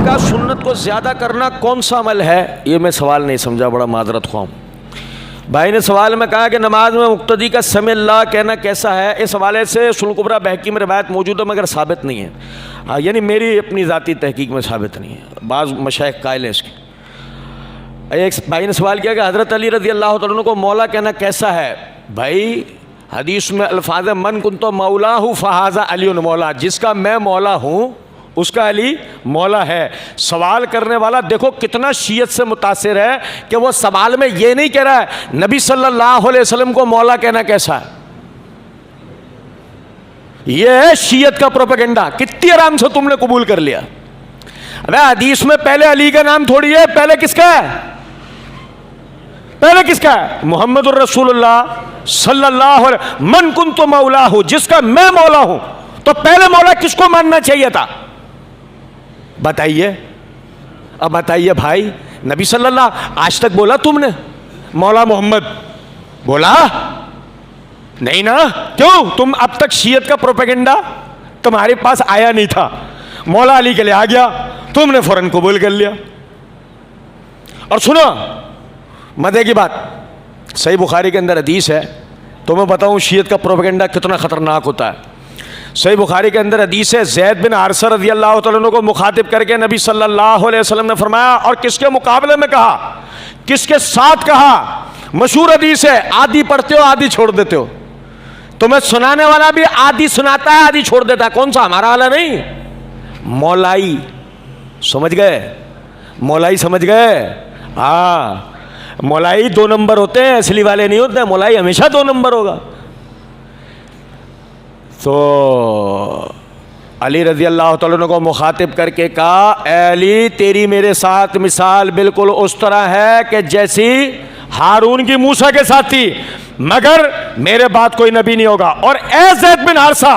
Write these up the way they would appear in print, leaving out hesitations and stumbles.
کہا سنت کو زیادہ کرنا کون سا عمل ہے؟ یہ میں سوال نہیں سمجھا، بڑا معذرت خواہ ہوں۔ بھائی نے سوال میں کہا کہ نماز میں مقتدی کا سمع اللہ کہنا کیسا ہے؟ اس حوالے سے سنن کبریٰ بہقی میں روایت موجود ہے مگر ثابت نہیں ہے، یعنی میری اپنی ذاتی تحقیق میں ثابت نہیں ہے، بعض مشائخ قائل ہیں اس کے۔ ایک بھائی نے سوال کیا کہ حضرت علی رضی اللہ تعالیٰ عنہ کو مولا کہنا کیسا ہے؟ بھائی حدیث میں الفاظ من کنت مولا فہذا علی مولا، جس کا میں مولا ہوں اس کا علی مولا ہے۔ سوال کرنے والا دیکھو کتنا شیعت سے متاثر ہے کہ وہ سوال میں یہ نہیں کہہ رہا ہے نبی صلی اللہ علیہ وسلم کو مولا کہنا کیسا ہے۔ یہ ہے شیعت کا پروپیگنڈا، کتنی آرام سے تم نے قبول کر لیا۔ ابے حدیث میں پہلے علی کا نام تھوڑی ہے، پہلے کس کا ہے؟ پہلے کس کا ہے؟ محمد الرسول اللہ صلی اللہ علیہ من کنت مولا ہوں، جس کا میں مولا ہوں۔ تو پہلے مولا کس کو ماننا چاہیے تھا؟ بتائیے، اب بتائیے بھائی، نبی صلی اللہ آج تک بولا تم نے مولا محمد؟ بولا نہیں نا؟ کیوں؟ تم اب تک شیعت کا پروپیگنڈا تمہارے پاس آیا نہیں تھا، مولا علی کے لیے آ گیا، تم نے فوراً قبول کر لیا۔ اور سنو مزے کی بات، صحیح بخاری کے اندر حدیث ہے، تو میں بتاؤں شیعت کا پروپیگنڈا کتنا خطرناک ہوتا ہے۔ صحیح بخاری کے اندر حدیث ہے، زید بن حارثہ رضی اللہ تعالیٰ عنہ کو مخاطب کر کے نبی صلی اللہ علیہ وسلم نے فرمایا، اور کس کے مقابلے میں کہا، کس کے ساتھ کہا؟ مشہور حدیث ہے، آدھی پڑھتے ہو آدھی چھوڑ دیتے ہو۔ تمہیں سنانے والا بھی آدھی سناتا ہے آدھی چھوڑ دیتا ہے، کون سا؟ ہمارا والا نہیں، مولائی۔ سمجھ گئے؟ مولائی سمجھ گئے؟ ہاں، مولائی 2 نمبر ہوتے ہیں، اصلی والے نہیں ہوتے ہیں، مولائی ہمیشہ 2 نمبر ہوگا۔ تو علی رضی اللہ تعالیٰ عنہ کو مخاطب کر کے کہا، اے علی تیری میرے ساتھ مثال بالکل اس طرح ہے کہ جیسی ہارون کی موسیٰ کے ساتھ تھی، مگر میرے بعد کوئی نبی نہیں ہوگا۔ اور اے زید بن حارثہ،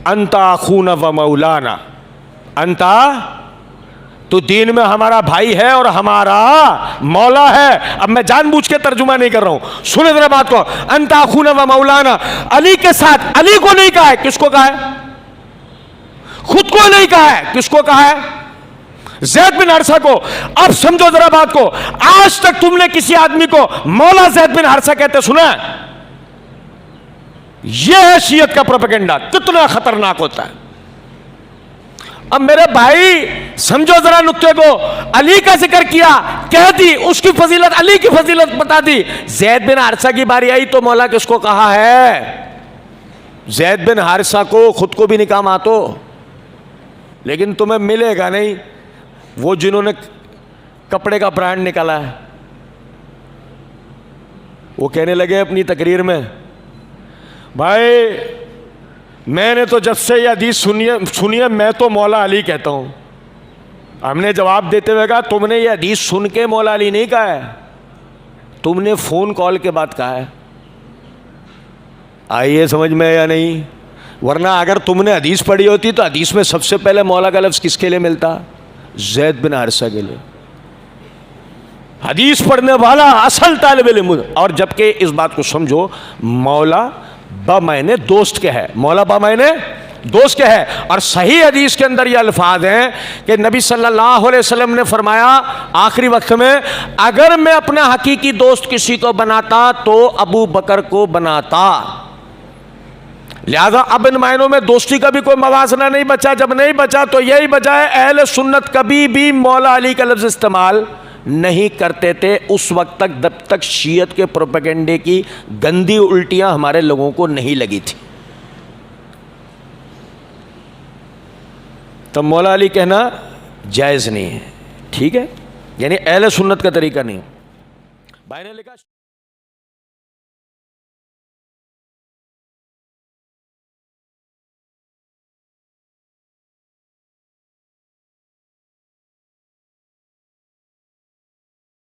انت اخونا و مولانا، انت تو دین میں ہمارا بھائی ہے اور ہمارا مولا ہے۔ اب میں جان بوجھ کے ترجمہ نہیں کر رہا ہوں، سنیں ذرا بات کو۔ انت اخونا و مولانا، علی کے ساتھ، علی کو نہیں کہا ہے، کس کو کہا ہے؟ خود کو نہیں کہا ہے، کس کو کہا ہے؟ زید بن حارثہ کو۔ اب سمجھو ذرا بات کو، آج تک تم نے کسی آدمی کو مولا زید بن حارثہ کہتے سنا ہے؟ یہ ہے شیعت کا پروپیگنڈا، کتنا خطرناک ہوتا ہے۔ اب میرے بھائی سمجھو ذرا نقطے کو، علی کا ذکر کیا، کہہ دی اس کی فضیلت، علی کی فضیلت بتا دی۔ زید بن حارثہ کی باری آئی تو مولا کس کو کہا ہے؟ زید بن حارثہ کو خود کو بھی نہیں کہا ماتو، لیکن تمہیں ملے گا نہیں وہ جنہوں نے کپڑے کا برانڈ نکالا ہے۔ وہ کہنے لگے اپنی تقریر میں، بھائی میں نے تو جب سے یہ حدیث سنی ہے میں تو مولا علی کہتا ہوں۔ ہم نے جواب دیتے ہوئے کہا، تم نے یہ حدیث سن کے مولا علی نہیں کہا ہے، تم نے فون کال کے بعد کہا ہے۔ آئیے سمجھ میں یا نہیں؟ ورنہ اگر تم نے حدیث پڑھی ہوتی تو حدیث میں سب سے پہلے مولا کا لفظ کس کے لیے ملتا؟ زید بن حارثہ کے لیے۔ حدیث پڑھنے والا اصل طالب علم۔ اور جبکہ اس بات کو سمجھو، مولا بمعنی دوست کے ہے، مولا بمعنی دوست کے ہے۔ اور صحیح حدیث کے اندر یہ الفاظ ہیں کہ نبی صلی اللہ علیہ وسلم نے فرمایا آخری وقت میں، اگر میں اپنا حقیقی دوست کسی کو بناتا تو ابو بکر کو بناتا۔ لہذا اب ان معنوں میں دوستی کا بھی کوئی موازنہ نہیں بچا۔ جب نہیں بچا تو یہی بجائے اہل سنت کبھی بھی مولا علی کا لفظ استعمال نہیں کرتے تھے اس وقت تک جب تک شیعت کے پروپیگنڈے کی گندی الٹیاں ہمارے لوگوں کو نہیں لگی تھی۔ تو مولا علی کہنا جائز نہیں ہے، ٹھیک ہے، یعنی اہل سنت کا طریقہ نہیں۔ بھائی نے لکھا